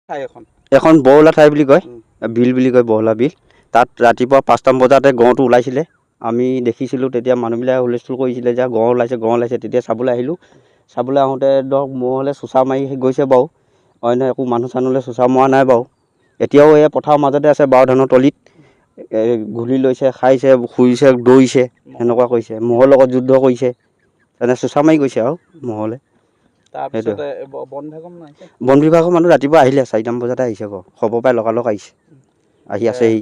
এখন বহলা ঠাই বুলি কয়, বিল বুলি কয়, বহলা বিল। তাত ৰাতিপুৱা 5টামান বজাতে গঁড়টো ওলাইছিলে। আমি দেখিছিলোঁ, তেতিয়া মানুহবিলাকে হুলস্থুল কৰিছিলে যে গঁড় ওলাইছে। তেতিয়া চাবলৈ আহিলোঁ। চাবলৈ আহোঁতে ধৰক মহলে চোঁচা মাৰি গৈছে বাৰু, অন্য একো মানুহ চানুহলৈ চোঁচা মৰা নাই বাৰু। এতিয়াও এই পথাৰৰ মাজতে আছে, বাও ধানৰ তলিত ঘূলি লৈছে, খাইছে, শুইছে, দৌৰিছে, সেনেকুৱা কৰিছে। মহৰ লগত যুদ্ধ কৰিছে, তেনে চোঁচা মাৰি গৈছে আৰু মহলে। তাৰপিছতে বন বিভাগৰ মানুহ ৰাতিপুৱা আহিলে, 4টামান বজাতে আহিছে বাৰু। খবৰ পাই লগালগ আহিছে, আহি আছেহি।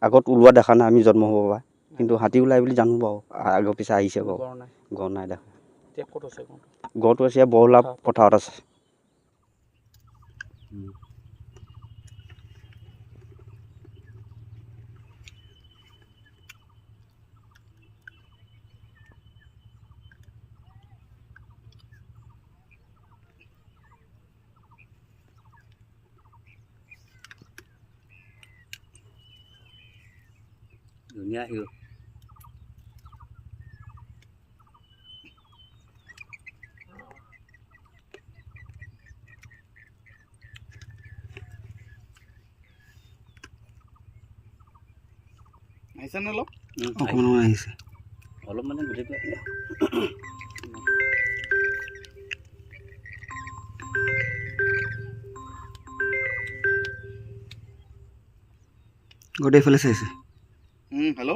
আগত ওলোৱা দেখা নাই আমি জন্ম হ'ব পৰা, কিন্তু হাতী ওলাই বুলি জানো বাৰু, আগৰ পিছে আহিছে বাৰু। গড় নাই দেখা। গড়টো আছে বহলা পথাৰত আছে। ধুনীয়া আহিব। অলপ মানে গোটেইটো গোটেইফালে চাইছে। হেল্ল'।